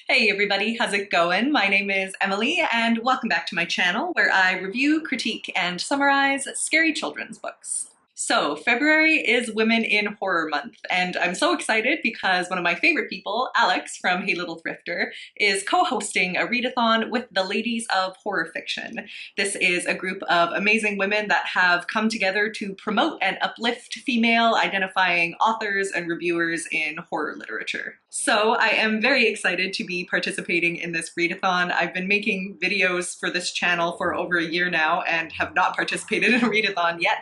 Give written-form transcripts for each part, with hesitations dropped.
Hey everybody, how's it going? My name is Emily and welcome back to my channel where I review, critique, and summarize scary children's books. So February is Women in Horror Month and I'm so excited because one of my favorite people, Alex from Hey Little Thrifter, is co-hosting a readathon with the Ladies of Horror Fiction. This is a group of amazing women that have come together to promote and uplift female identifying authors and reviewers in horror literature. So I am very excited to be participating in this readathon. I've been making videos for this channel for over a year now and have not participated in a readathon yet.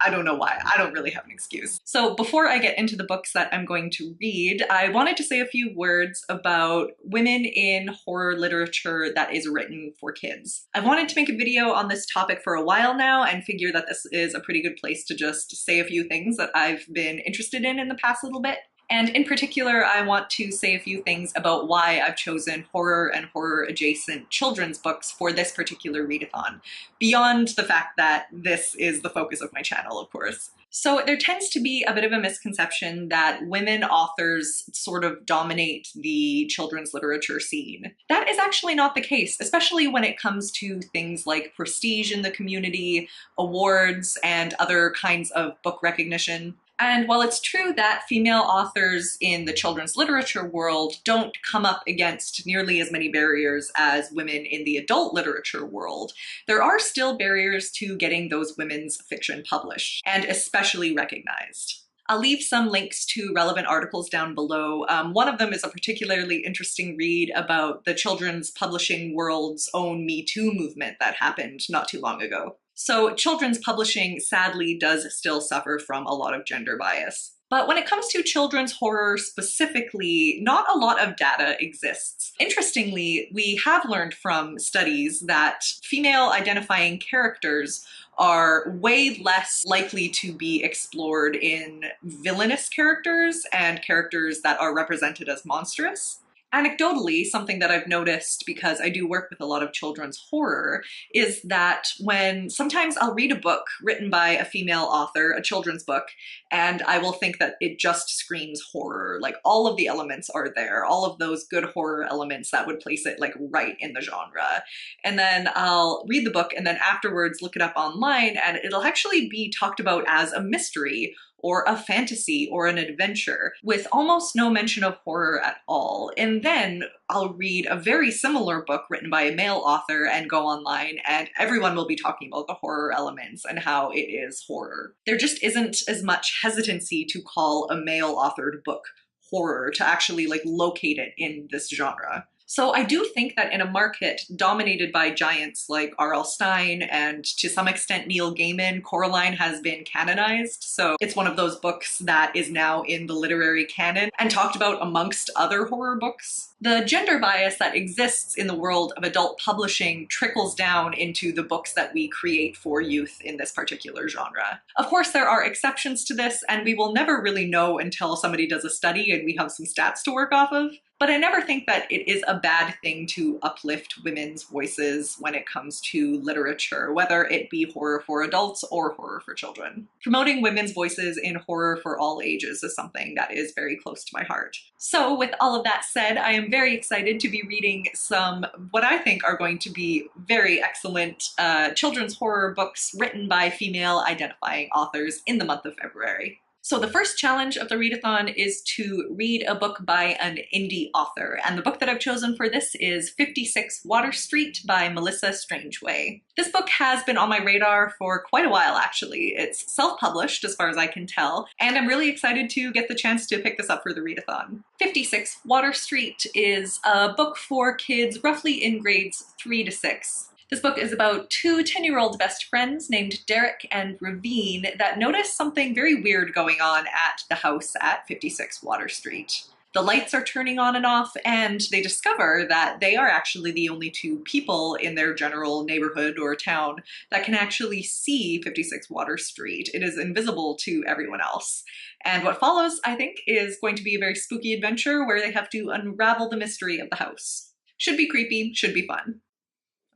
I don't know why. I don't really have an excuse. So before I get into the books that I'm going to read, I wanted to say a few words about women in horror literature that is written for kids. I've wanted to make a video on this topic for a while now and figure that this is a pretty good place to just say a few things that I've been interested in the past little bit. And in particular, I want to say a few things about why I've chosen horror and horror-adjacent children's books for this particular readathon, beyond the fact that this is the focus of my channel, of course. So there tends to be a bit of a misconception that women authors sort of dominate the children's literature scene. That is actually not the case, especially when it comes to things like prestige in the community, awards, and other kinds of book recognition. And while it's true that female authors in the children's literature world don't come up against nearly as many barriers as women in the adult literature world, there are still barriers to getting those women's fiction published, and especially recognized. I'll leave some links to relevant articles down below. One of them is a particularly interesting read about the children's publishing world's own Me Too movement that happened not too long ago. So children's publishing sadly does still suffer from a lot of gender bias. But when it comes to children's horror specifically, not a lot of data exists. Interestingly, we have learned from studies that female identifying characters are way less likely to be explored in villainous characters and characters that are represented as monstrous. Anecdotally, something that I've noticed because I do work with a lot of children's horror is that when sometimes I'll read a book written by a female author, a children's book, and I will think that it just screams horror. Like all of the elements are there, all of those good horror elements that would place it like right in the genre. And then I'll read the book and then afterwards look it up online and it'll actually be talked about as a mystery or a fantasy or an adventure with almost no mention of horror at all. And then I'll read a very similar book written by a male author and go online and everyone will be talking about the horror elements and how it is horror. There just isn't as much hesitancy to call a male authored book horror, to actually like locate it in this genre. So I do think that in a market dominated by giants like R.L. Stine and to some extent Neil Gaiman, Coraline has been canonized. So it's one of those books that is now in the literary canon and talked about amongst other horror books. The gender bias that exists in the world of adult publishing trickles down into the books that we create for youth in this particular genre. Of course, there are exceptions to this, and we will never really know until somebody does a study and we have some stats to work off of. But I never think that it is a bad thing to uplift women's voices when it comes to literature, whether it be horror for adults or horror for children. Promoting women's voices in horror for all ages is something that is very close to my heart. So with all of that said, I am very excited to be reading some what I think are going to be very excellent children's horror books written by female identifying authors in the month of February. So the first challenge of the readathon is to read a book by an indie author, and the book that I've chosen for this is 56 Water Street by Melissa Strangeway. This book has been on my radar for quite a while actually. It's self-published as far as I can tell, and I'm really excited to get the chance to pick this up for the readathon. 56 Water Street is a book for kids roughly in grades 3 to 6. This book is about two 10-year-old best friends named Derek and Ravine that notice something very weird going on at the house at 56 Water Street. The lights are turning on and off, and they discover that they are actually the only two people in their general neighborhood or town that can actually see 56 Water Street. It is invisible to everyone else. And what follows, I think, is going to be a very spooky adventure where they have to unravel the mystery of the house. Should be creepy, should be fun.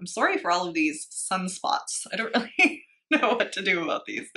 I'm sorry for all of these sunspots. I don't really know what to do about these.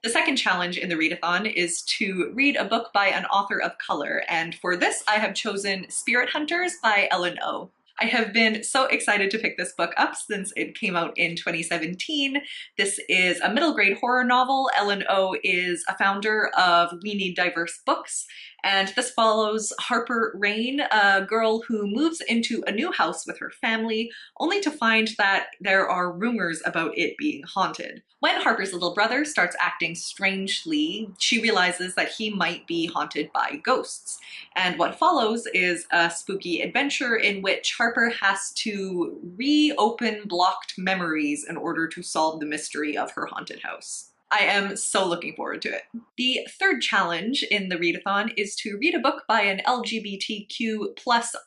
The second challenge in the readathon is to read a book by an author of color, and for this I have chosen Spirit Hunters by Ellen O. I have been so excited to pick this book up since it came out in 2017. This is a middle grade horror novel. Ellen O is a founder of We Need Diverse Books, and this follows Harper Rain, a girl who moves into a new house with her family, only to find that there are rumors about it being haunted. When Harper's little brother starts acting strangely, she realizes that he might be haunted by ghosts. And what follows is a spooky adventure in which Harper has to reopen blocked memories in order to solve the mystery of her haunted house. I am so looking forward to it. The third challenge in the readathon is to read a book by an LGBTQ+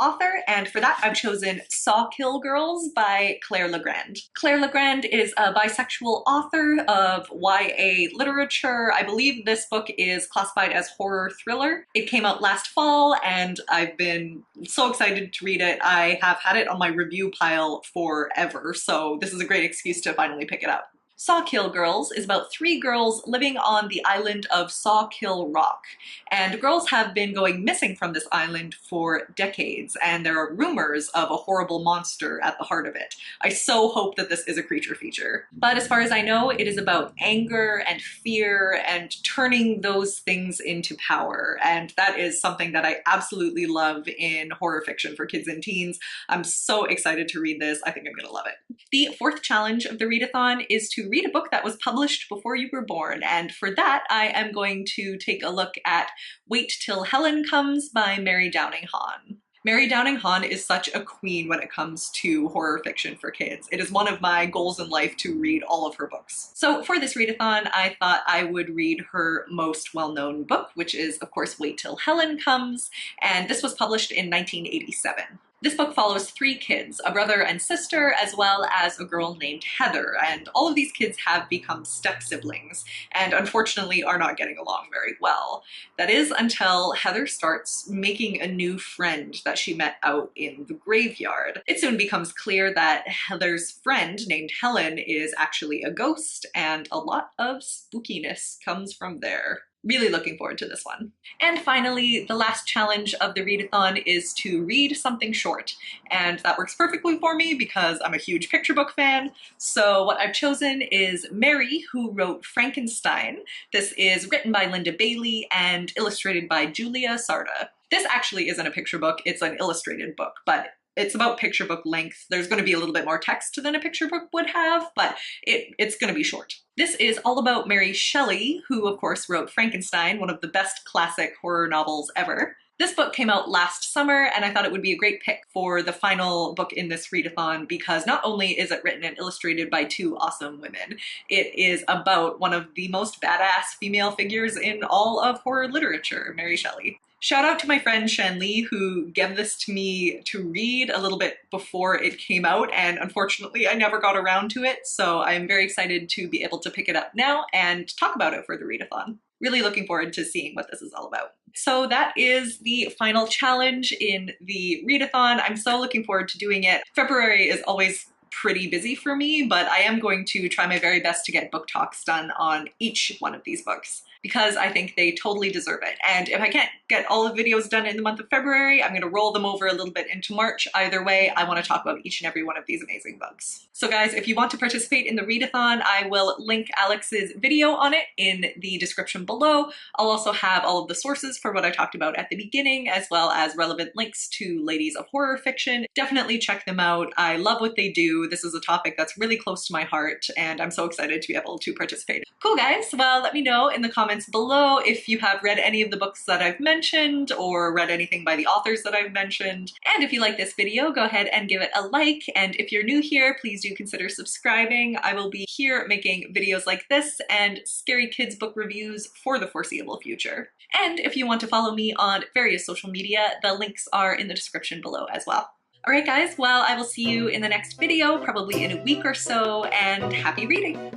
author, and for that I've chosen Sakia Girls by Claire Legrand. Claire Legrand is a bisexual author of YA literature. I believe this book is classified as horror thriller. It came out last fall and I've been so excited to read it. I have had it on my review pile forever, so this is a great excuse to finally pick it up. Sakia Girls is about 3 girls living on the island of Sakia Rock, and girls have been going missing from this island for decades, and there are rumors of a horrible monster at the heart of it. I so hope that this is a creature feature. But as far as I know, it is about anger and fear and turning those things into power, and that is something that I absolutely love in horror fiction for kids and teens. I'm so excited to read this. I think I'm gonna love it. The fourth challenge of the readathon is to read a book that was published before you were born, and for that I am going to take a look at Wait Till Helen Comes by Mary Downing Hahn. Mary Downing Hahn is such a queen when it comes to horror fiction for kids. It is one of my goals in life to read all of her books. So for this readathon, I thought I would read her most well-known book, which is of course Wait Till Helen Comes, and this was published in 1987. This book follows 3 kids, a brother and sister, as well as a girl named Heather, and all of these kids have become step-siblings, and unfortunately are not getting along very well. That is until Heather starts making a new friend that she met out in the graveyard. It soon becomes clear that Heather's friend, named Helen, is actually a ghost, and a lot of spookiness comes from there. Really looking forward to this one. And finally, the last challenge of the readathon is to read something short. And that works perfectly for me because I'm a huge picture book fan. So what I've chosen is Mary, who wrote Frankenstein. This is written by Linda Bailey and illustrated by Julia Sarda. This actually isn't a picture book, it's an illustrated book, but it's about picture book length. There's going to be a little bit more text than a picture book would have, but it's going to be short. This is all about Mary Shelley, who of course wrote Frankenstein, one of the best classic horror novels ever. This book came out last summer, and I thought it would be a great pick for the final book in this readathon because not only is it written and illustrated by 2 awesome women, it is about one of the most badass female figures in all of horror literature, Mary Shelley. Shout out to my friend Shan Lee, who gave this to me to read a little bit before it came out, and unfortunately I never got around to it, so I'm very excited to be able to pick it up now and talk about it for the readathon. Really looking forward to seeing what this is all about. So that is the final challenge in the readathon. I'm so looking forward to doing it. February is always pretty busy for me, but I am going to try my very best to get book talks done on each one of these books because I think they totally deserve it. And if I can't get all the videos done in the month of February, I'm going to roll them over a little bit into March. Either way, I want to talk about each and every one of these amazing books. So guys, if you want to participate in the readathon, I will link Alex's video on it in the description below. I'll also have all of the sources for what I talked about at the beginning, as well as relevant links to ladies of horror fiction. Definitely check them out. I love what they do. This is a topic that's really close to my heart, and I'm so excited to be able to participate. Cool guys, well let me know in the comments below if you have read any of the books that I've mentioned or read anything by the authors that I've mentioned. And if you like this video, go ahead and give it a like, and if you're new here, please do consider subscribing. I will be here making videos like this and scary kids book reviews for the foreseeable future. And if you want to follow me on various social media, the links are in the description below as well. Alright guys, well I will see you in the next video, probably in a week or so, and happy reading!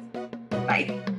Bye!